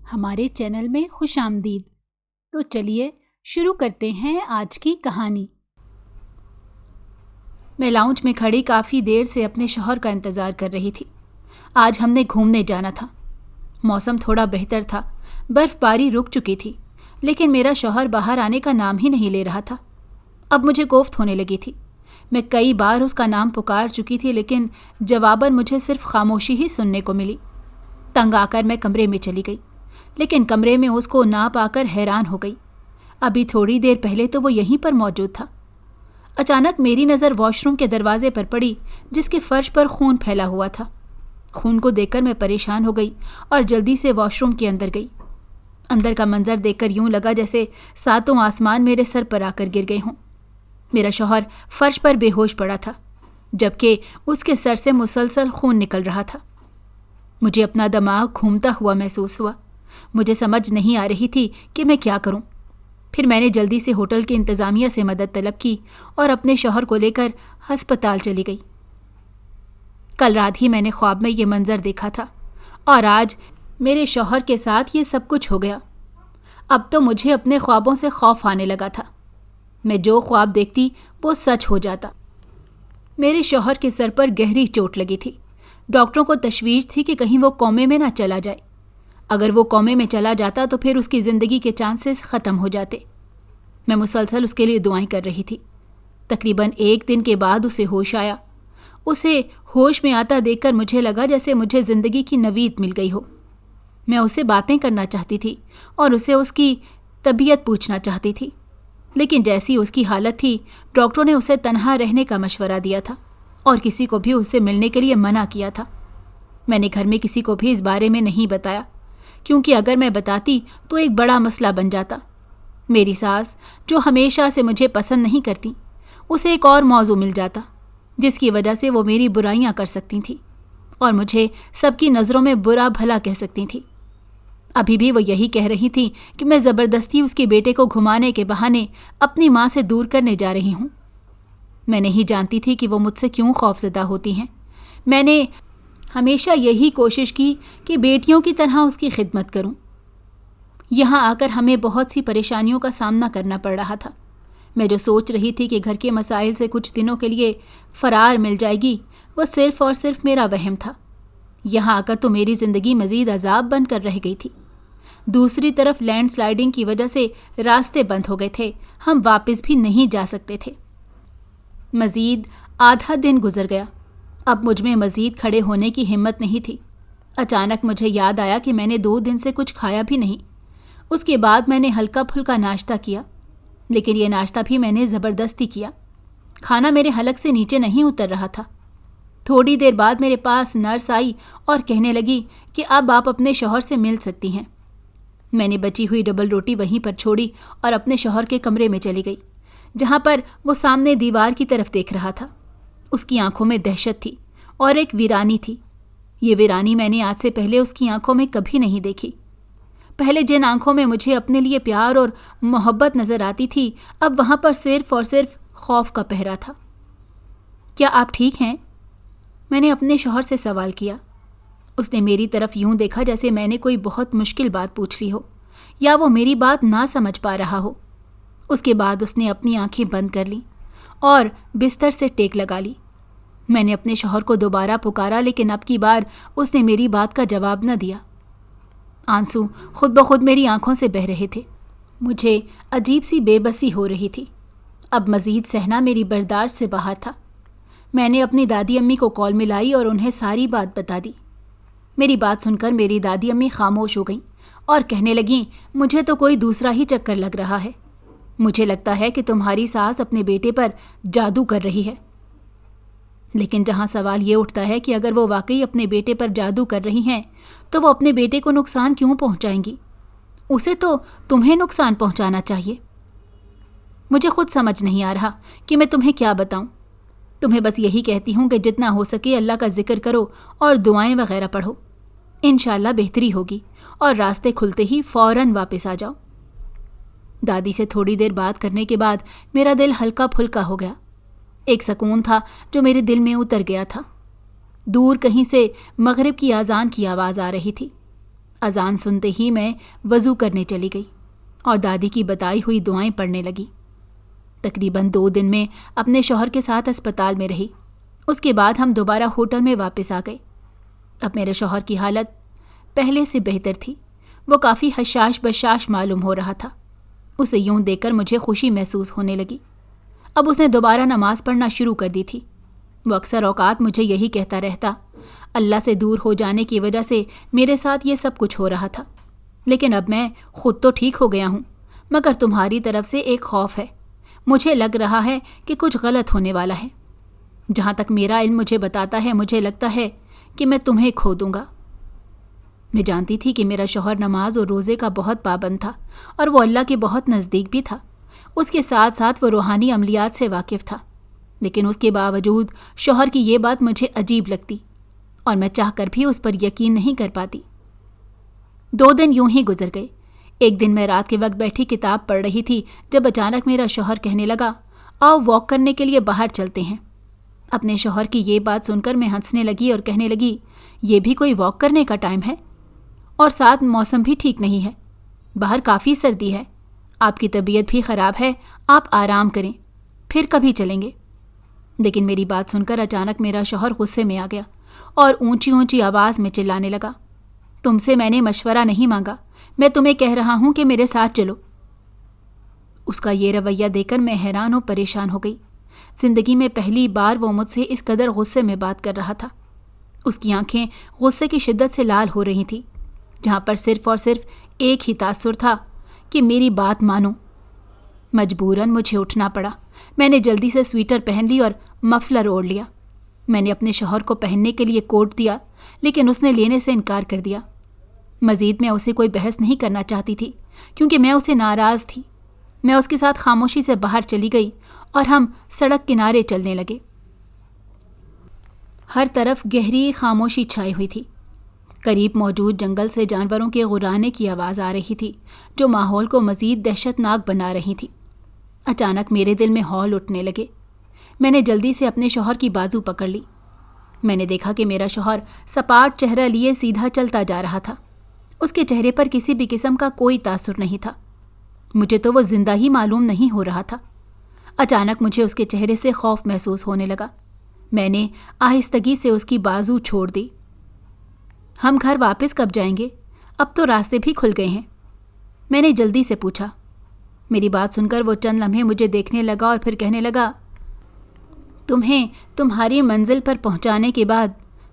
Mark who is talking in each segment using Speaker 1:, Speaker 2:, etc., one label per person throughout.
Speaker 1: ہمارے چینل میں خوش آمدید۔ تو چلیے شروع کرتے ہیں آج کی کہانی۔ میں لاؤنج میں کھڑی کافی دیر سے اپنے شوہر کا انتظار کر رہی تھی۔ آج ہم نے گھومنے جانا تھا۔ موسم تھوڑا بہتر تھا، برف باری رک چکی تھی، لیکن میرا شوہر باہر آنے کا نام ہی نہیں لے رہا تھا۔ اب مجھے کوفت ہونے لگی تھی۔ میں کئی بار اس کا نام پکار چکی تھی، لیکن جواباً مجھے صرف خاموشی ہی سننے کو ملی۔ تنگ آ کر میں کمرے میں چلی گئی، لیکن کمرے میں اس کو نہ پا کر حیران ہو گئی۔ ابھی تھوڑی دیر پہلے تو وہ یہیں پر موجود تھا۔ اچانک میری نظر واش روم کے دروازے پر پڑی، جس کے فرش پر خون پھیلا ہوا تھا۔ خون کو دیکھ کر میں پریشان ہو گئی اور جلدی سے واش روم کے اندر گئی۔ اندر کا منظر دیکھ کر یوں لگا جیسے ساتوں آسمان میرے سر پر آ کر گر گئے ہوں۔ میرا شوہر فرش پر بے ہوش پڑا تھا، جبکہ اس کے سر سے مسلسل خون نکل رہا تھا۔ مجھے اپنا دماغ گھومتا ہوا محسوس ہوا۔ مجھے سمجھ نہیں آ رہی تھی کہ میں کیا کروں۔ پھر میں نے جلدی سے ہوٹل کی انتظامیہ سے مدد طلب کی اور اپنے شوہر کو لے کر ہسپتال چلی گئی۔ کل رات ہی میں نے خواب میں یہ منظر دیکھا تھا، اور آج میرے شوہر کے ساتھ یہ سب کچھ ہو گیا۔ اب تو مجھے اپنے خوابوں سے خوف آنے لگا تھا۔ میں جو خواب دیکھتی وہ سچ ہو جاتا۔ میرے شوہر کے سر پر گہری چوٹ لگی تھی۔ ڈاکٹروں کو تشویش تھی کہ کہیں وہ کومے میں نہ چلا جائے۔ اگر وہ کومے میں چلا جاتا تو پھر اس کی زندگی کے چانسز ختم ہو جاتے۔ میں مسلسل اس کے لیے دعائیں کر رہی تھی۔ تقریباً 1 دن کے بعد اسے ہوش آیا۔ اسے ہوش میں آتا دیکھ کر مجھے لگا جیسے مجھے زندگی کی نوید مل گئی ہو۔ میں اس سے باتیں کرنا چاہتی تھی اور اسے اس کی طبیعت پوچھنا چاہتی تھی، لیکن جیسی اس کی حالت تھی، ڈاکٹروں نے اسے تنہا رہنے کا مشورہ دیا تھا اور کسی کو بھی اس سے ملنے کے لیے منع کیا تھا۔ میں نے گھر میں کسی کو بھی اس بارے میں نہیں بتایا، کیونکہ اگر میں بتاتی تو ایک بڑا مسئلہ بن جاتا۔ میری ساس، جو ہمیشہ سے مجھے پسند نہیں کرتی، اسے ایک اور موضوع مل جاتا جس کی وجہ سے وہ میری برائیاں کر سکتی تھیں اور مجھے سب کی نظروں میں برا بھلا کہہ سکتی تھیں۔ ابھی بھی وہ یہی کہہ رہی تھی کہ میں زبردستی اس کے بیٹے کو گھمانے کے بہانے اپنی ماں سے دور کرنے جا رہی ہوں۔ میں نہیں جانتی تھی کہ وہ مجھ سے کیوں خوفزدہ ہوتی ہیں۔ میں نے ہمیشہ یہی کوشش کی کہ بیٹیوں کی طرح اس کی خدمت کروں۔ یہاں آ کر ہمیں بہت سی پریشانیوں کا سامنا کرنا پڑ رہا تھا۔ میں جو سوچ رہی تھی کہ گھر کے مسائل سے کچھ دنوں کے لیے فرار مل جائے گی، وہ صرف اور صرف میرا وہم تھا۔ یہاں آ کر تو میری زندگی مزید عذاب بن کر رہ گئی تھی۔ دوسری طرف لینڈ سلائیڈنگ کی وجہ سے راستے بند ہو گئے تھے، ہم واپس بھی نہیں جا سکتے تھے۔ مزید آدھا دن گزر گیا۔ اب مجھ میں مزید کھڑے ہونے کی ہمت نہیں تھی۔ اچانک مجھے یاد آیا کہ میں نے 2 دن سے کچھ کھایا بھی نہیں۔ اس کے بعد میں نے ہلکا پھلکا ناشتہ کیا، لیکن یہ ناشتہ بھی میں نے زبردستی کیا۔ کھانا میرے حلق سے نیچے نہیں اتر رہا تھا۔ تھوڑی دیر بعد میرے پاس نرس آئی اور کہنے لگی کہ اب آپ اپنے شوہر سے مل سکتی ہیں۔ میں نے بچی ہوئی ڈبل روٹی وہیں پر چھوڑی اور اپنے شوہر کے کمرے میں چلی گئی، جہاں پر وہ سامنے دیوار کی طرف دیکھ رہا تھا۔ اس کی آنکھوں میں دہشت تھی اور ایک ویرانی تھی۔ یہ ویرانی میں نے آج سے پہلے اس کی آنکھوں میں کبھی نہیں دیکھی۔ پہلے جن آنکھوں میں مجھے اپنے لیے پیار اور محبت نظر آتی تھی، اب وہاں پر صرف اور صرف خوف کا پہرا تھا۔ کیا آپ ٹھیک ہیں؟ میں نے اپنے شوہر سے سوال کیا۔ اس نے میری طرف یوں دیکھا جیسے میں نے کوئی بہت مشکل بات پوچھ لی ہو، یا وہ میری بات نہ سمجھ پا رہا ہو۔ اس کے بعد اس نے اپنی آنکھیں بند کر لیں اور بستر سے ٹیک لگا لی۔ میں نے اپنے شوہر کو دوبارہ پکارا، لیکن اب کی بار اس نے میری بات کا جواب نہ دیا۔ آنسو خود بخود میری آنکھوں سے بہہ رہے تھے۔ مجھے عجیب سی بے بسی ہو رہی تھی۔ اب مزید سہنا میری برداشت سے باہر تھا۔ میں نے اپنی دادی امی کو کال ملائی اور انہیں ساری بات بتا دی۔ میری بات سن کر میری دادی امی خاموش ہو گئیں اور کہنے لگیں، مجھے تو کوئی دوسرا ہی چکر لگ رہا ہے۔ مجھے لگتا ہے کہ تمہاری ساس اپنے بیٹے پر جادو کر رہی ہے۔ لیکن جہاں سوال یہ اٹھتا ہے کہ اگر وہ واقعی اپنے بیٹے پر جادو کر رہی ہیں تو وہ اپنے بیٹے کو نقصان کیوں پہنچائیں گی؟ اسے تو تمہیں نقصان پہنچانا چاہیے۔ مجھے خود سمجھ نہیں آ رہا کہ میں تمہیں کیا بتاؤں۔ تمہیں بس یہی کہتی ہوں کہ جتنا ہو سکے اللہ کا ذکر کرو اور دعائیں وغیرہ پڑھو۔ انشاءاللہ بہتری ہوگی اور راستے کھلتے ہی فوراً واپس آ جاؤ۔ دادی سے تھوڑی دیر بات کرنے کے بعد میرا دل ہلکا پھلکا ہو گیا۔ ایک سکون تھا جو میرے دل میں اتر گیا تھا۔ دور کہیں سے مغرب کی اذان کی آواز آ رہی تھی۔ اذان سنتے ہی میں وضو کرنے چلی گئی اور دادی کی بتائی ہوئی دعائیں پڑھنے لگی۔ تقریباً 2 دن میں اپنے شوہر کے ساتھ اسپتال میں رہی۔ اس کے بعد ہم دوبارہ ہوٹل میں واپس آ گئے۔ اب میرے شوہر کی حالت پہلے سے بہتر تھی۔ وہ کافی حشاش بشاش معلوم ہو رہا تھا۔ اسے یوں دیکھ کر مجھے خوشی محسوس ہونے لگی۔ اب اس نے دوبارہ نماز پڑھنا شروع کر دی تھی۔ وہ اکثر اوقات مجھے یہی کہتا رہتا، اللہ سے دور ہو جانے کی وجہ سے میرے ساتھ یہ سب کچھ ہو رہا تھا، لیکن اب میں خود تو ٹھیک ہو گیا ہوں، مگر تمہاری طرف سے ایک خوف ہے۔ مجھے لگ رہا ہے کہ کچھ غلط ہونے والا ہے۔ جہاں تک میرا علم مجھے بتاتا ہے، مجھے لگتا ہے کہ میں تمہیں کھو دوں گا۔ میں جانتی تھی کہ میرا شوہر نماز اور روزے کا بہت پابند تھا اور وہ اللہ کے بہت نزدیک بھی تھا۔ اس کے ساتھ ساتھ وہ روحانی عملیات سے واقف تھا، لیکن اس کے باوجود شوہر کی یہ بات مجھے عجیب لگتی اور میں چاہ کر بھی اس پر یقین نہیں کر پاتی۔ 2 دن یوں ہی گزر گئے۔ ایک دن میں رات کے وقت بیٹھی کتاب پڑھ رہی تھی جب اچانک میرا شوہر کہنے لگا، آؤ واک کرنے کے لیے باہر چلتے ہیں۔ اپنے شوہر کی یہ بات سن کر میں ہنسنے لگی اور کہنے لگی، یہ بھی کوئی واک کرنے کا ٹائم ہے؟ اور ساتھ موسم بھی ٹھیک نہیں ہے، باہر کافی سردی ہے، آپ کی طبیعت بھی خراب ہے، آپ آرام کریں، پھر کبھی چلیں گے۔ لیکن میری بات سن کر اچانک میرا شوہر غصے میں آ گیا اور اونچی اونچی آواز میں چلانے لگا، تم سے میں نے مشورہ نہیں مانگا، میں تمہیں کہہ رہا ہوں کہ میرے ساتھ چلو۔ اس کا یہ رویہ دیکھ کر میں حیران و پریشان ہو گئی۔ زندگی میں پہلی بار وہ مجھ سے اس قدر غصے میں بات کر رہا تھا۔ اس کی آنکھیں غصے کی شدت سے لال ہو رہی تھیں، جہاں پر صرف اور صرف ایک ہی تاثر تھا کہ میری بات مانو۔ مجبوراً مجھے اٹھنا پڑا۔ میں نے جلدی سے سویٹر پہن لی اور مفلر اوڑھ لیا۔ میں نے اپنے شوہر کو پہننے کے لیے کوٹ دیا، لیکن اس نے لینے سے انکار کر دیا۔ مزید میں اسے کوئی بحث نہیں کرنا چاہتی تھی کیونکہ میں اسے ناراض تھی۔ میں اس کے ساتھ خاموشی سے باہر چلی گئی اور ہم سڑک کنارے چلنے لگے۔ ہر طرف گہری خاموشی چھائی ہوئی تھی۔ قریب موجود جنگل سے جانوروں کے غرانے کی آواز آ رہی تھی جو ماحول کو مزید دہشت ناک بنا رہی تھی۔ اچانک میرے دل میں ہول اٹھنے لگے۔ میں نے جلدی سے اپنے شوہر کی بازو پکڑ لی۔ میں نے دیکھا کہ میرا شوہر سپاٹ چہرہ لیے سیدھا چلتا جا رہا تھا۔ اس کے چہرے پر کسی بھی قسم کا کوئی تاثر نہیں تھا۔ مجھے تو وہ زندہ ہی معلوم نہیں ہو رہا تھا۔ اچانک مجھے اس کے چہرے سے خوف محسوس ہونے لگا۔ میں نے آہستگی سے اس کی بازو چھوڑ دی۔ ہم گھر واپس کب جائیں گے؟ اب تو راستے بھی کھل گئے ہیں، میں نے جلدی سے پوچھا۔ میری بات سن کر وہ چند لمحے مجھے دیکھنے لگا اور پھر کہنے لگا، تمہیں تمہاری منزل پر پہنچانے کے بعد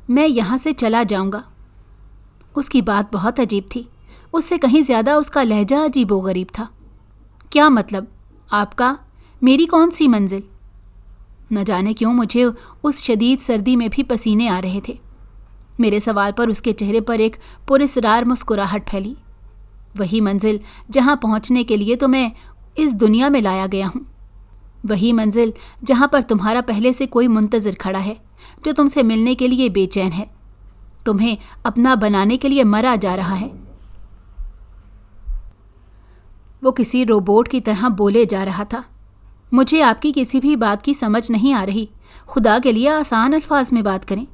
Speaker 1: میں یہاں سے چلا جاؤں گا۔ اس کی بات بہت عجیب تھی۔ اس سے کہیں زیادہ اس کا لہجہ عجیب و غریب تھا۔ کیا مطلب؟ آپ کا؟ میری کون سی منزل؟ نہ جانے کیوں مجھے اس شدید سردی میں بھی پسینے آ رہے تھے۔ میرے سوال پر اس کے چہرے پر ایک پراسرار مسکراہٹ پھیلی۔ وہی منزل جہاں پہنچنے کے لیے تو میں اس دنیا میں لایا گیا ہوں، وہی منزل جہاں پر تمہارا پہلے سے کوئی منتظر کھڑا ہے جو تم سے ملنے کے لیے بے چین ہے، تمہیں اپنا بنانے کے لیے مرا جا رہا ہے۔ وہ کسی روبوٹ کی طرح بولے جا رہا تھا۔ مجھے آپ کی کسی بھی بات کی سمجھ نہیں آ رہی، خدا کے لیے آسان الفاظ میں بات کریں،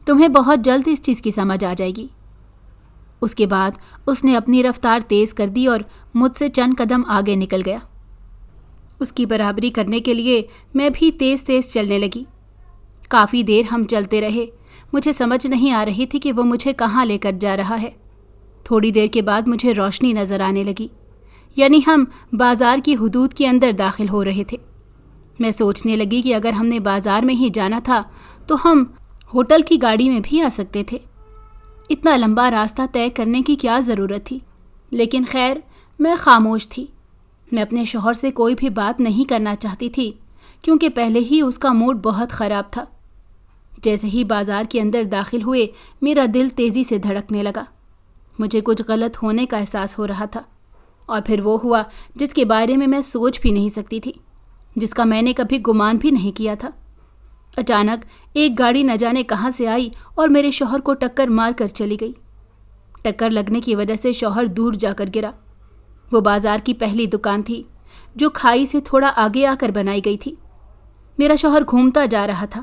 Speaker 1: تمہیں بہت جلد اس چیز کی سمجھ آ جائے گی۔ اس کے بعد اس نے اپنی رفتار تیز کر دی اور مجھ سے چند قدم آگے نکل گیا۔ اس کی برابری کرنے کے لیے میں بھی تیز تیز چلنے لگی۔ کافی دیر ہم چلتے رہے۔ مجھے سمجھ نہیں آ رہی تھی کہ وہ مجھے کہاں لے کر جا رہا ہے۔ تھوڑی دیر کے بعد مجھے روشنی نظر آنے لگی، یعنی ہم بازار کی حدود کے اندر داخل ہو رہے تھے۔ میں سوچنے لگی کہ اگر ہم نے بازار میں ہی جانا تھا تو ہم ہوٹل کی گاڑی میں بھی آ سکتے تھے۔ اتنا لمبا راستہ طے کرنے کی کیا ضرورت تھی؟ لیکن خیر، میں خاموش تھی۔ میں اپنے شوہر سے کوئی بھی بات نہیں کرنا چاہتی تھی کیونکہ پہلے ہی اس کا موڈ بہت خراب تھا۔ جیسے ہی بازار کے اندر داخل ہوئے میرا دل تیزی سے دھڑکنے لگا۔ مجھے کچھ غلط ہونے کا احساس ہو رہا تھا، اور پھر وہ ہوا جس کے بارے میں سوچ بھی نہیں سکتی تھی، جس کا میں نے کبھی گمان بھی نہیں کیا تھا۔ اچانک ایک گاڑی نہ جانے کہاں سے آئی اور میرے شوہر کو ٹکر مار کر چلی گئی۔ ٹکر لگنے کی وجہ سے شوہر دور جا کر گرا۔ وہ بازار کی پہلی دکان تھی جو کھائی سے تھوڑا آگے آ کر بنائی گئی تھی۔ میرا شوہر گھومتا جا رہا تھا۔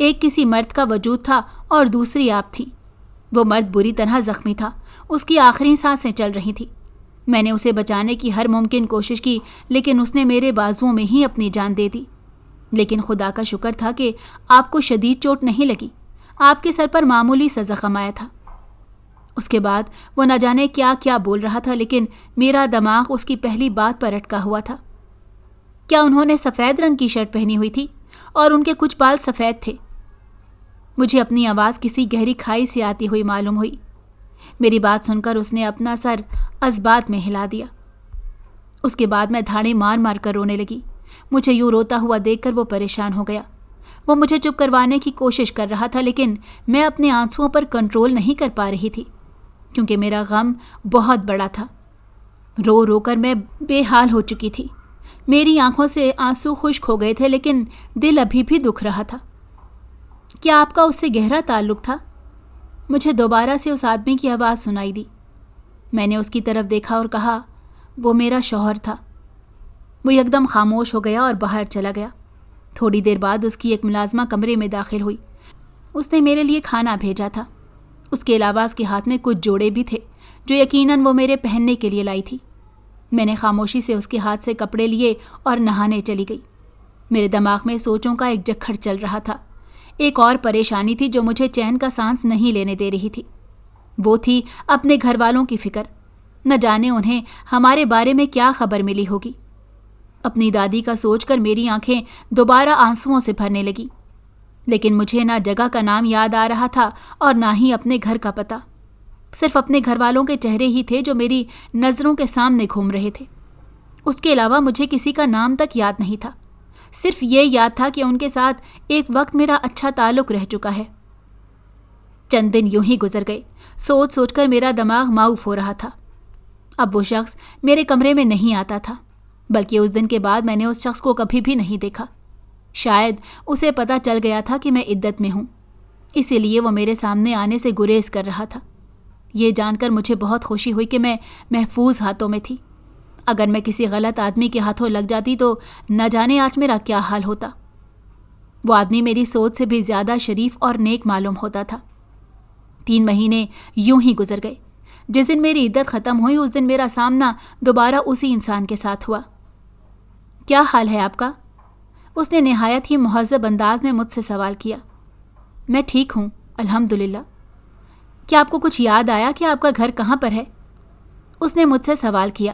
Speaker 1: ایک کسی مرد کا وجود تھا اور دوسری آپ تھی۔ وہ مرد بری طرح زخمی تھا، اس کی آخری سانسیں چل رہی تھیں۔ میں نے اسے بچانے کی ہر ممکن کوشش کی، لیکن اس نے میرے بازوؤں میں ہی اپنی جان دے دی۔ لیکن خدا کا شکر تھا کہ آپ کو شدید چوٹ نہیں لگی، آپ کے سر پر معمولی سا زخم آیا تھا۔ اس کے بعد وہ نہ جانے کیا کیا بول رہا تھا، لیکن میرا دماغ اس کی پہلی بات پر اٹکا ہوا تھا۔ کیا انہوں نے سفید رنگ کی شرٹ پہنی ہوئی تھی اور ان کے کچھ بال سفید تھے؟ مجھے اپنی آواز کسی گہری کھائی سے آتی ہوئی معلوم ہوئی۔ میری بات سن کر اس نے اپنا سر ازبات میں ہلا دیا۔ اس کے بعد میں دھاڑے مار مار کر رونے لگی۔ مجھے یوں روتا ہوا دیکھ کر وہ پریشان ہو گیا۔ وہ مجھے چپ کروانے کی کوشش کر رہا تھا، لیکن میں اپنے آنسوؤں پر کنٹرول نہیں کر پا رہی تھی، کیونکہ میرا غم بہت بڑا تھا۔ رو رو کر میں بے حال ہو چکی تھی۔ میری آنکھوں سے آنسو خشک ہو گئے تھے، لیکن دل ابھی بھی دکھ رہا تھا۔ کیا آپ کا اس سے گہرا تعلق تھا؟ مجھے دوبارہ سے اس آدمی کی آواز سنائی دی۔ میں نے اس کی طرف دیکھا اور کہا، وہ میرا شوہر تھا۔ وہ یکدم خاموش ہو گیا اور باہر چلا گیا۔ تھوڑی دیر بعد اس کی ایک ملازمہ کمرے میں داخل ہوئی۔ اس نے میرے لیے کھانا بھیجا تھا۔ اس کے علاوہ اس کے ہاتھ میں کچھ جوڑے بھی تھے جو یقیناً وہ میرے پہننے کے لیے لائی تھی۔ میں نے خاموشی سے اس کے ہاتھ سے کپڑے لیے اور نہانے چلی گئی۔ میرے دماغ میں سوچوں کا ایک جکھڑ چل رہا تھا۔ ایک اور پریشانی تھی جو مجھے چین کا سانس نہیں لینے دے رہی تھی۔ وہ تھی اپنے گھر والوں کی فکر۔ نہ جانے انہیں ہمارے بارے میں کیا خبر ملی ہوگی۔ اپنی دادی کا سوچ کر میری آنکھیں دوبارہ آنسوؤں سے بھرنے لگی، لیکن مجھے نہ جگہ کا نام یاد آ رہا تھا اور نہ ہی اپنے گھر کا پتہ۔ صرف اپنے گھر والوں کے چہرے ہی تھے جو میری نظروں کے سامنے گھوم رہے تھے۔ اس کے علاوہ مجھے کسی کا نام تک یاد نہیں تھا۔ صرف یہ یاد تھا کہ ان کے ساتھ ایک وقت میرا اچھا تعلق رہ چکا ہے۔ چند دن یوں ہی گزر گئے۔ سوچ سوچ کر میرا دماغ معاف ہو رہا تھا۔ اب وہ شخص میرے کمرے میں نہیں آتا تھا، بلکہ اس دن کے بعد میں نے اس شخص کو کبھی بھی نہیں دیکھا۔ شاید اسے پتہ چل گیا تھا کہ میں عدت میں ہوں، اسی لیے وہ میرے سامنے آنے سے گریز کر رہا تھا۔ یہ جان کر مجھے بہت خوشی ہوئی کہ میں محفوظ ہاتھوں میں تھی۔ اگر میں کسی غلط آدمی کے ہاتھوں لگ جاتی تو نہ جانے آج میرا کیا حال ہوتا۔ وہ آدمی میری سوچ سے بھی زیادہ شریف اور نیک معلوم ہوتا تھا۔ 3 مہینے یوں ہی گزر گئے۔ جس دن میری عدت ختم ہوئی اس دن میرا سامنا دوبارہ اسی انسان کے ساتھ ہوا۔ کیا حال ہے آپ کا؟ اس نے نہایت ہی مہذب انداز میں مجھ سے سوال کیا۔ میں ٹھیک ہوں الحمدللہ۔ کیا آپ کو کچھ یاد آیا کہ آپ کا گھر کہاں پر ہے؟ اس نے مجھ سے سوال کیا۔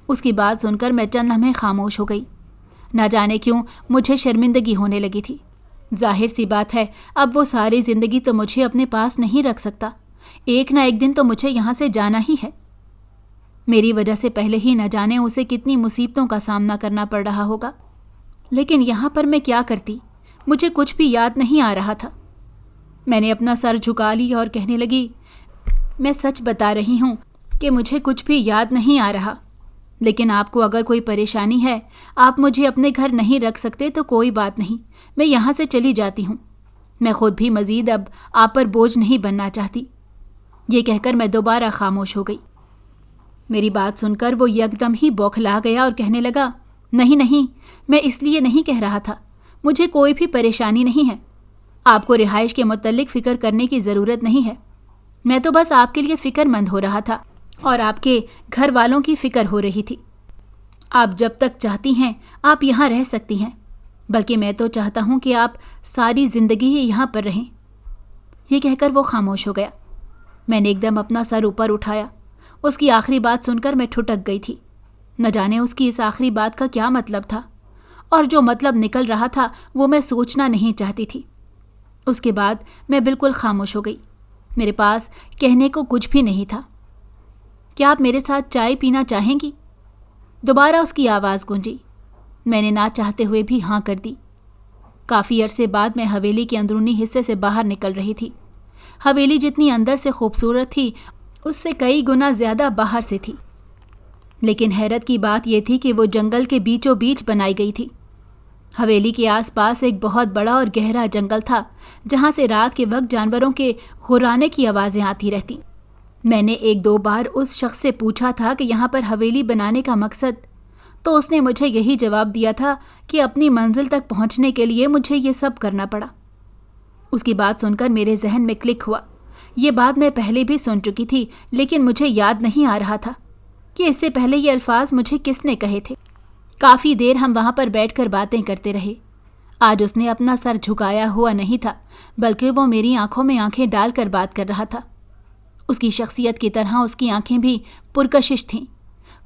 Speaker 1: اس کی بات سن کر میں چند لمحے خاموش ہو گئی۔ نہ جانے کیوں مجھے شرمندگی ہونے لگی تھی۔ ظاہر سی بات ہے، اب وہ ساری زندگی تو مجھے اپنے پاس نہیں رکھ سکتا۔ ایک نہ ایک دن تو مجھے یہاں سے جانا ہی ہے۔ میری وجہ سے پہلے ہی نہ جانے اسے کتنی مصیبتوں کا سامنا کرنا پڑ رہا ہوگا۔ لیکن یہاں پر میں کیا کرتی؟ مجھے کچھ بھی یاد نہیں آ رہا تھا۔ میں نے اپنا سر جھکا لی اور کہنے لگی، میں سچ بتا رہی ہوں کہ مجھے کچھ بھی یاد نہیں آ رہا۔ لیکن آپ کو اگر کوئی پریشانی ہے، آپ مجھے اپنے گھر نہیں رکھ سکتے تو کوئی بات نہیں، میں یہاں سے چلی جاتی ہوں۔ میں خود بھی مزید اب آپ پر بوجھ نہیں بننا چاہتی۔ یہ کہہ کر میں دوبارہ خاموش ہو گئی۔ میری بات سن کر وہ یکدم ہی بوکھلا گیا اور کہنے لگا، نہیں نہیں، میں اس لیے نہیں کہہ رہا تھا، مجھے کوئی بھی پریشانی نہیں ہے۔ آپ کو رہائش کے متعلق فکر کرنے کی ضرورت نہیں ہے۔ میں تو بس آپ کے لیے فکر مند ہو رہا تھا اور آپ کے گھر والوں کی فکر ہو رہی تھی۔ آپ جب تک چاہتی ہیں آپ یہاں رہ سکتی ہیں، بلکہ میں تو چاہتا ہوں کہ آپ ساری زندگی ہی یہاں پر رہیں۔ یہ کہہ کر وہ خاموش ہو گیا۔ میں نے ایک دم اپنا سر اوپر اٹھایا۔ اس کی آخری بات سن کر میں ٹھٹک گئی تھی۔ نہ جانے اس کی اس آخری بات کا کیا مطلب تھا، اور جو مطلب نکل رہا تھا وہ میں سوچنا نہیں چاہتی تھی۔ اس کے بعد میں بالکل خاموش ہو گئی۔ میرے پاس کہنے کو کچھ بھی نہیں تھا۔ کیا آپ میرے ساتھ چائے پینا چاہیں گی؟ دوبارہ اس کی آواز گونجی۔ میں نے نہ چاہتے ہوئے بھی ہاں کر دی۔ کافی عرصے بعد میں حویلی کے اندرونی حصے سے باہر نکل رہی تھی۔ حویلی جتنی اندر سے خوبصورت تھی اس سے کئی گنا زیادہ باہر سے تھی، لیکن حیرت کی بات یہ تھی کہ وہ جنگل کے بیچوں بیچ بنائی گئی تھی۔ حویلی کے آس پاس ایک بہت بڑا اور گہرا جنگل تھا جہاں سے رات کے وقت جانوروں کے غرانے کی آوازیں آتی رہتی۔ میں نے 1-2 بار اس شخص سے پوچھا تھا کہ یہاں پر حویلی بنانے کا مقصد، تو اس نے مجھے یہی جواب دیا تھا کہ اپنی منزل تک پہنچنے کے لیے مجھے یہ سب کرنا پڑا۔ اس کی بات سن کر میرے ذہن میں کلک ہوا. یہ بات میں پہلے بھی سن چکی تھی لیکن مجھے یاد نہیں آ رہا تھا کہ اس سے پہلے یہ الفاظ مجھے کس نے کہے تھے. کافی دیر ہم وہاں پر بیٹھ کر باتیں کرتے رہے. آج اس نے اپنا سر جھکایا ہوا نہیں تھا بلکہ وہ میری آنکھوں میں آنکھیں ڈال کر بات کر رہا تھا. اس کی شخصیت کی طرح اس کی آنکھیں بھی پرکشش تھیں.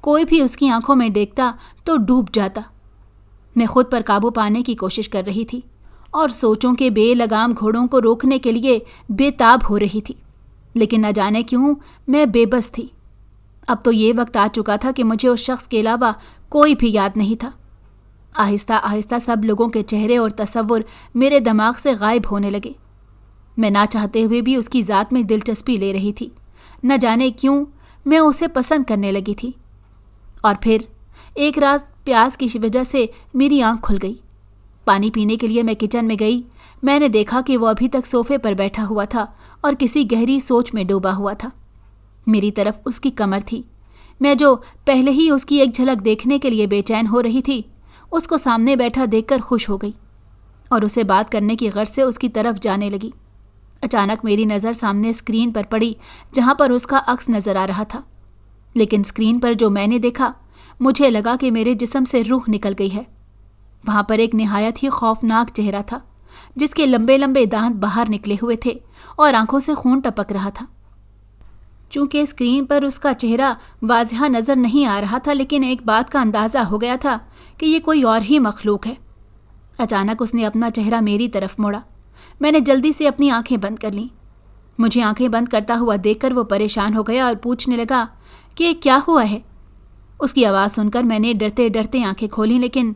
Speaker 1: کوئی بھی اس کی آنکھوں میں دیکھتا تو ڈوب جاتا. میں خود پر قابو پانے کی کوشش کر رہی تھی اور سوچوں کے بے لگام گھوڑوں کو روکنے کے لیے بے تاب ہو رہی تھی، لیکن نہ جانے کیوں میں بے بس تھی. اب تو یہ وقت آ چکا تھا کہ مجھے اس شخص کے علاوہ کوئی بھی یاد نہیں تھا. آہستہ آہستہ سب لوگوں کے چہرے اور تصور میرے دماغ سے غائب ہونے لگے. میں نہ چاہتے ہوئے بھی اس کی ذات میں دلچسپی لے رہی تھی. نہ جانے کیوں میں اسے پسند کرنے لگی تھی. اور پھر ایک رات پیاس کی وجہ سے میری آنکھ کھل گئی. پانی پینے کے لیے میں کچن میں گئی. میں نے دیکھا کہ وہ ابھی تک صوفے پر بیٹھا ہوا تھا اور کسی گہری سوچ میں ڈوبا ہوا تھا. میری طرف اس کی کمر تھی. میں جو پہلے ہی اس کی ایک جھلک دیکھنے کے لیے بے چین ہو رہی تھی، اس کو سامنے بیٹھا دیکھ کر خوش ہو گئی اور اسے بات کرنے کی غرض سے اس کی طرف جانے لگی. اچانک میری نظر سامنے اسکرین پر پڑی جہاں پر اس کا عکس نظر آ رہا تھا. لیکن اسکرین پر جو میں نے دیکھا، مجھے لگا کہ میرے جسم سے روح نکل گئی ہے. وہاں پر ایک نہایت ہی خوفناک چہرہ تھا جس کے لمبے لمبے دانت باہر نکلے ہوئے تھے اور آنکھوں سے خون ٹپک رہا تھا. چونکہ اسکرین پر اس کا چہرہ واضح نظر نہیں آ رہا تھا، لیکن ایک بات کا اندازہ ہو گیا تھا کہ یہ کوئی اور ہی مخلوق ہے. اچانک اس نے اپنا چہرہ میری طرف موڑا. میں نے جلدی سے اپنی آنکھیں بند کر لیں. مجھے آنکھیں بند کرتا ہوا دیکھ کر وہ پریشان ہو گیا اور پوچھنے لگا کہ یہ کیا ہوا ہے. اس کی آواز سن کر میں نے ڈرتے ڈرتے آنکھیں کھولیں، لیکن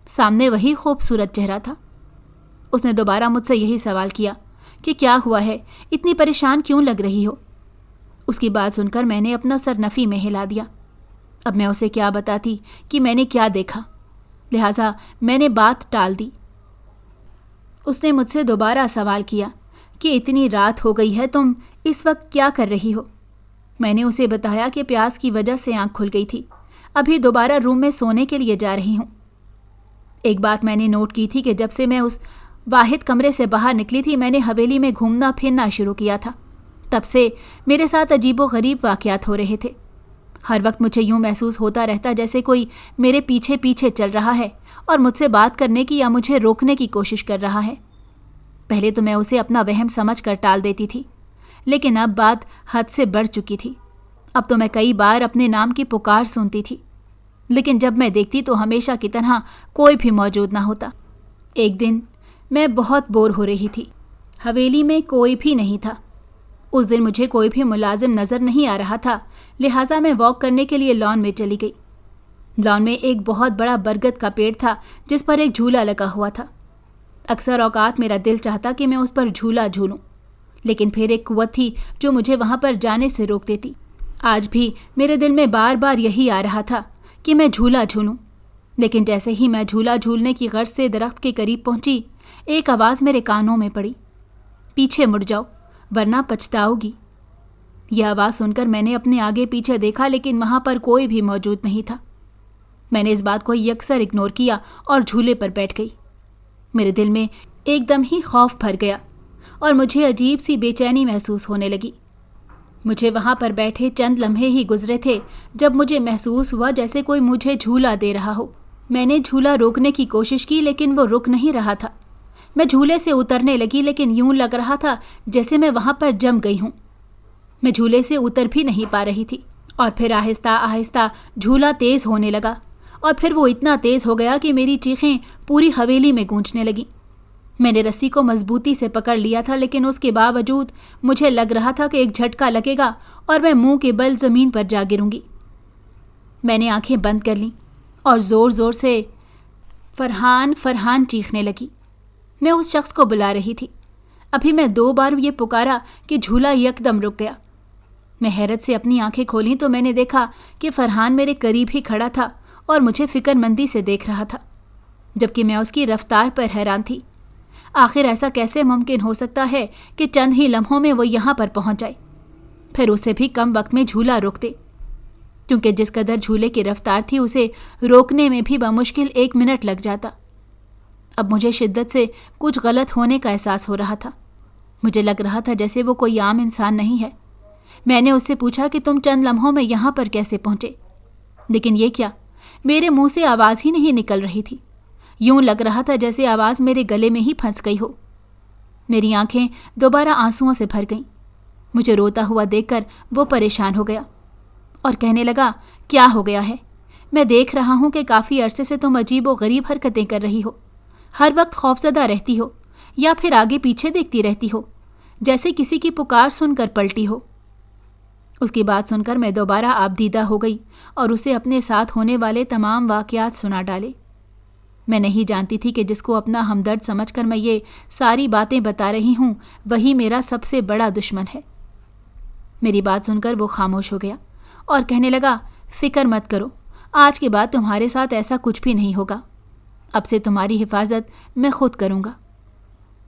Speaker 1: سامنے وہی خوبصورت چہرہ تھا. اس نے دوبارہ مجھ سے یہی سوال کیا کہ کیا ہوا ہے، اتنی پریشان کیوں لگ رہی ہو. اس کی بات سن کر میں نے اپنا سر نفی میں ہلا دیا. اب میں اسے کیا بتاتی کہ میں نے کیا دیکھا، لہٰذا میں نے بات ٹال دی. اس نے مجھ سے دوبارہ سوال کیا کہ اتنی رات ہو گئی ہے، تم اس وقت کیا کر رہی ہو. میں نے اسے بتایا کہ پیاس کی وجہ سے آنکھ کھل گئی تھی، ابھی دوبارہ روم میں سونے کے لیے جا رہی ہوں. ایک بات میں نے نوٹ کی تھی کہ جب سے میں اس واحد کمرے سے باہر نکلی تھی، میں نے حویلی میں گھومنا پھرنا شروع کیا تھا. تب سے میرے ساتھ عجیب و غریب واقعات ہو رہے تھے. ہر وقت مجھے یوں محسوس ہوتا رہتا جیسے کوئی میرے پیچھے پیچھے چل رہا ہے اور مجھ سے بات کرنے کی یا مجھے روکنے کی کوشش کر رہا ہے. پہلے تو میں اسے اپنا وہم سمجھ کر ٹال دیتی تھی، لیکن اب بات حد سے بڑھ چکی تھی. اب تو میں کئی بار اپنے نام کی پکار سنتی تھی، لیکن جب میں دیکھتی تو ہمیشہ کی طرح کوئی بھی موجود نہ ہوتا. ایک دن میں بہت بور ہو رہی تھی. حویلی میں کوئی بھی نہیں تھا. اس دن مجھے کوئی بھی ملازم نظر نہیں آ رہا تھا، لہٰذا میں واک کرنے کے لیے لان میں چلی گئی. لان میں ایک بہت بڑا برگد کا پیڑ تھا جس پر ایک جھولا لگا ہوا تھا. اکثر اوقات میرا دل چاہتا کہ میں اس پر جھولا جھولوں، لیکن پھر ایک قوت تھی جو مجھے وہاں پر جانے سے روک دیتی. آج بھی میرے دل میں بار بار یہی آ رہا تھا کہ میں جھولا جھولوں، لیکن جیسے ہی میں جھولا جھولنے کی غرض سے درخت کے قریب پہنچی، ایک آواز میرے کانوں میں پڑی، پیچھے مڑ جاؤ ورنہ پچھتاؤ گی. یہ آواز سن کر میں نے اپنے آگے پیچھے دیکھا، لیکن وہاں پر کوئی بھی موجود نہیں تھا. میں نے اس بات کو یکسر اگنور کیا اور جھولے پر بیٹھ گئی. میرے دل میں ایک دم ہی خوف بھر گیا اور مجھے عجیب سی بے چینی محسوس ہونے لگی. مجھے وہاں پر بیٹھے چند لمحے ہی گزرے تھے جب مجھے محسوس ہوا جیسے کوئی مجھے جھولا دے رہا ہو. میں نے جھولا روکنے کی کوشش کی لیکن وہ رک نہیں رہا تھا. میں جھولے سے اترنے لگی لیکن یوں لگ رہا تھا جیسے میں وہاں پر جم گئی ہوں. میں جھولے سے اتر بھی نہیں پا رہی تھی اور پھر آہستہ آہستہ جھولا تیز ہونے لگا اور پھر وہ اتنا تیز ہو گیا کہ میری چیخیں پوری حویلی میں گونجنے لگیں. میں نے رسی کو مضبوطی سے پکڑ لیا تھا، لیکن اس کے باوجود مجھے لگ رہا تھا کہ ایک جھٹکا لگے گا اور میں منہ کے بل زمین پر جا گروں گی. میں نے آنکھیں بند کر لیں اور زور زور سے فرحان فرحان چیخنے لگی. میں اس شخص کو بلا رہی تھی. ابھی میں 2 بار یہ پکارا کہ جھولا یکدم رک گیا. میں حیرت سے اپنی آنکھیں کھولیں تو میں نے دیکھا کہ فرحان میرے قریب ہی کھڑا تھا اور مجھے فکر مندی سے دیکھ رہا تھا، جبکہ میں اس کی رفتار پر حیران تھی. آخر ایسا کیسے ممکن ہو سکتا ہے کہ چند ہی لمحوں میں وہ یہاں پر پہنچ جائے، پھر اسے بھی کم وقت میں جھولا روک دے، کیونکہ جس قدر جھولے کی رفتار تھی اسے روکنے میں بھی بمشکل 1 منٹ لگ جاتا. اب مجھے شدت سے کچھ غلط ہونے کا احساس ہو رہا تھا. مجھے لگ رہا تھا جیسے وہ کوئی عام انسان نہیں ہے۔ میں نے اس سے پوچھا کہ تم چند لمحوں میں یہاں پر کیسے پہنچے؟ لیکن یہ کیا، میرے منہ سے آواز ہی نہیں نکل رہی تھی۔ یوں لگ رہا تھا جیسے آواز میرے گلے میں ہی پھنس گئی ہو۔ میری آنکھیں دوبارہ آنسوؤں سے بھر گئیں۔ مجھے روتا ہوا دیکھ کر وہ پریشان ہو گیا اور کہنے لگا، کیا ہو گیا ہے؟ میں دیکھ رہا ہوں کہ کافی عرصے سے تم عجیب و غریب حرکتیں کر رہی ہو۔ ہر وقت خوفزدہ رہتی ہو یا پھر آگے پیچھے دیکھتی رہتی ہو، جیسے کسی کی پکار سن کر پلٹی ہو۔ اس کی بات سن کر میں دوبارہ آبدیدہ ہو گئی اور اسے اپنے ساتھ ہونے والے تمام واقعات سنا ڈالے۔ میں نہیں جانتی تھی کہ جس کو اپنا ہمدرد سمجھ کر میں یہ ساری باتیں بتا رہی ہوں وہی میرا سب سے بڑا دشمن ہے۔ میری بات سن کر وہ خاموش ہو گیا اور کہنے لگا، فکر مت کرو، آج کے بعد تمہارے ساتھ ایسا کچھ بھی نہیں ہوگا۔ اب سے تمہاری حفاظت میں خود کروں گا۔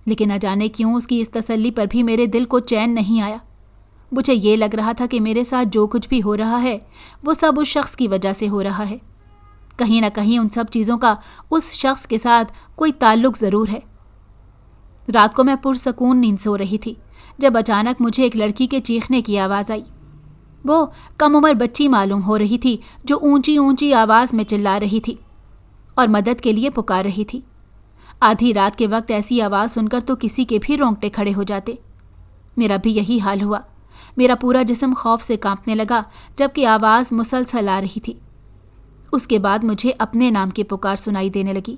Speaker 1: لیکن نہ جانے کیوں اس کی اس تسلی پر بھی میرے دل کو چین نہیں آیا۔ مجھے یہ لگ رہا تھا کہ میرے ساتھ جو کچھ بھی ہو رہا ہے وہ سب اس شخص کی وجہ سے ہو رہا ہے۔ کہیں نہ کہیں ان سب چیزوں کا اس شخص کے ساتھ کوئی تعلق ضرور ہے۔ رات کو میں پرسکون نیند سو رہی تھی جب اچانک مجھے ایک لڑکی کے چیخنے کی آواز آئی۔ وہ کم عمر بچی معلوم ہو رہی تھی جو اونچی اونچی آواز میں چلا رہی تھی اور مدد کے لیے پکار رہی تھی۔ آدھی رات کے وقت ایسی آواز سن کر تو کسی کے بھی رونگٹے کھڑے ہو جاتے۔ میرا بھی یہی حال ہوا۔ میرا پورا جسم خوف سے کانپنے لگا جبکہ آواز مسلسل آ رہی تھی۔ اس کے بعد مجھے اپنے نام کی پکار سنائی دینے لگی۔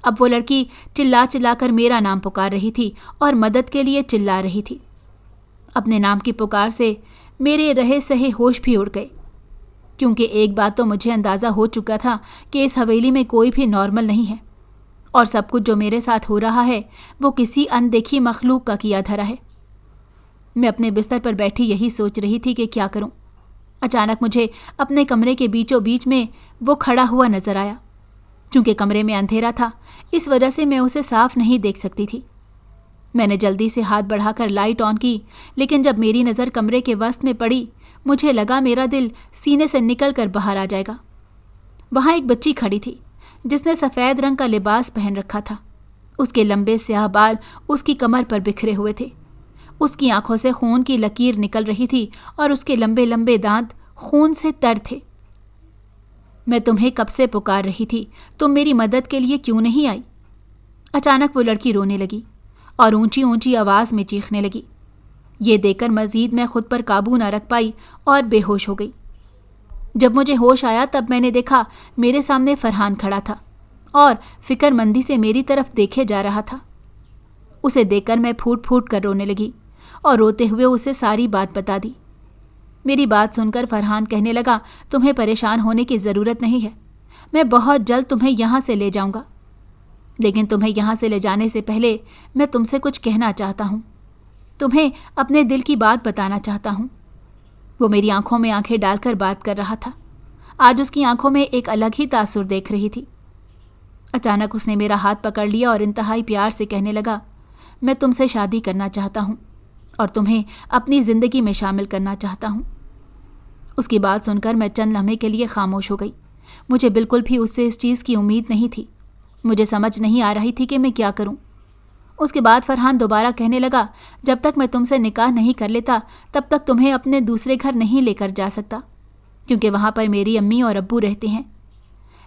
Speaker 1: اب وہ لڑکی چلا چلا کر میرا نام پکار رہی تھی اور مدد کے لیے چلا رہی تھی۔ اپنے نام کی پکار سے میرے رہے سہے ہوش بھی اڑ گئے، کیونکہ ایک بات تو مجھے اندازہ ہو چکا تھا کہ اس حویلی میں کوئی بھی نارمل نہیں ہے اور سب کچھ جو میرے ساتھ ہو رہا ہے وہ کسی اندیکھی مخلوق کا کیا دھرا ہے۔ میں اپنے بستر پر بیٹھی یہی سوچ رہی تھی کہ کیا کروں۔ اچانک مجھے اپنے کمرے کے بیچوں بیچ میں وہ کھڑا ہوا نظر آیا۔ چونکہ کمرے میں اندھیرا تھا اس وجہ سے میں اسے صاف نہیں دیکھ سکتی تھی۔ میں نے جلدی سے ہاتھ بڑھا کر لائٹ آن کی، لیکن جب میری نظر کمرے کے وسط میں پڑی مجھے لگا میرا دل سینے سے نکل کر باہر آ جائے گا۔ وہاں ایک بچی کھڑی تھی جس نے سفید رنگ کا لباس پہن رکھا تھا۔ اس کے لمبے سیاہ بال اس کی کمر پر بکھرے ہوئے تھے۔ اس کی آنکھوں سے خون کی لکیر نکل رہی تھی اور اس کے لمبے لمبے دانت خون سے تر تھے۔ میں تمہیں کب سے پکار رہی تھی، تم میری مدد کے لیے کیوں نہیں آئی؟ اچانک وہ لڑکی رونے لگی اور اونچی اونچی آواز میں چیخنے لگی۔ یہ دیکھ کر مزید میں خود پر قابو نہ رکھ پائی اور بے ہوش ہو گئی۔ جب مجھے ہوش آیا تب میں نے دیکھا میرے سامنے فرحان کھڑا تھا اور فکر مندی سے میری طرف دیکھے جا رہا تھا۔ اسے دیکھ کر میں پھوٹ پھوٹ کر رونے لگی اور روتے ہوئے اسے ساری بات بتا دی۔ میری بات سن کر فرحان کہنے لگا، تمہیں پریشان ہونے کی ضرورت نہیں ہے، میں بہت جلد تمہیں یہاں سے لے جاؤں گا، لیکن تمہیں یہاں سے لے جانے سے پہلے میں تم سے کچھ کہنا چاہتا ہوں، تمہیں اپنے دل کی بات بتانا چاہتا ہوں۔ وہ میری آنکھوں میں آنکھیں ڈال کر بات کر رہا تھا۔ آج اس کی آنکھوں میں ایک الگ ہی تاثر دیکھ رہی تھی۔ اچانک اس نے میرا ہاتھ پکڑ لیا اور انتہائی پیار سے کہنے لگا، میں تم سے شادی کرنا چاہتا ہوں اور تمہیں اپنی زندگی میں شامل کرنا چاہتا ہوں۔ اس کی بات سن کر میں چند لمحے کے لیے خاموش ہو گئی۔ مجھے بالکل بھی اس سے اس چیز کی امید نہیں تھی۔ مجھے سمجھ نہیں آ رہی تھی کہ میں کیا کروں۔ اس کے بعد فرحان دوبارہ کہنے لگا، جب تک میں تم سے نکاح نہیں کر لیتا تب تک تمہیں اپنے دوسرے گھر نہیں لے کر جا سکتا، کیونکہ وہاں پر میری امی اور ابو رہتے ہیں۔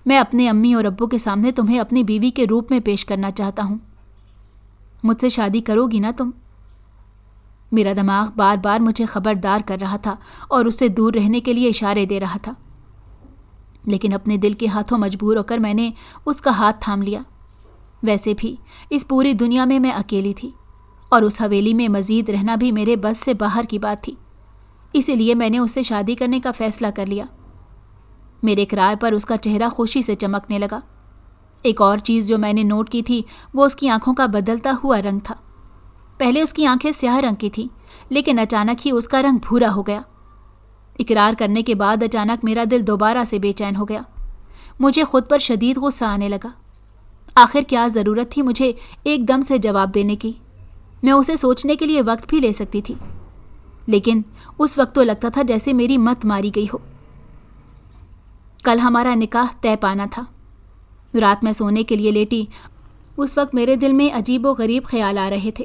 Speaker 1: میں اپنے امی اور ابو کے سامنے تمہیں اپنی بیوی کے روپ میں پیش کرنا چاہتا ہوں۔ مجھ سے شادی کرو گی نا تم؟ میرا دماغ بار بار مجھے خبردار کر رہا تھا اور اس سے دور رہنے کے لیے اشارے دے رہا تھا، لیکن اپنے دل کے ہاتھوں مجبور ہو کر میں نے اس کا ہاتھ تھام لیا۔ ویسے بھی اس پوری دنیا میں میں اکیلی تھی اور اس حویلی میں مزید رہنا بھی میرے بس سے باہر کی بات تھی، اسی لیے میں نے اس سے شادی کرنے کا فیصلہ کر لیا۔ میرے اقرار پر اس کا چہرہ خوشی سے چمکنے لگا۔ ایک اور چیز جو میں نے نوٹ کی تھی وہ اس کی آنکھوں کا بدلتا ہوا رنگ تھا۔ پہلے اس کی آنکھیں سیاہ رنگ کی تھیں، لیکن اچانک ہی اس کا رنگ بھورا ہو گیا۔ اقرار کرنے کے بعد اچانک میرا دل دوبارہ سے بے چین ہو گیا۔ مجھے خود پر شدید غصہ آنے لگا۔ آخر کیا ضرورت تھی مجھے ایک دم سے جواب دینے کی؟ میں اسے سوچنے کے لیے وقت بھی لے سکتی تھی، لیکن اس وقت تو لگتا تھا جیسے میری مت ماری گئی ہو۔ کل ہمارا نکاح طے پانا تھا۔ رات میں سونے کے لیے لیٹی اس وقت میرے دل میں عجیب و غریب خیال آ رہے تھے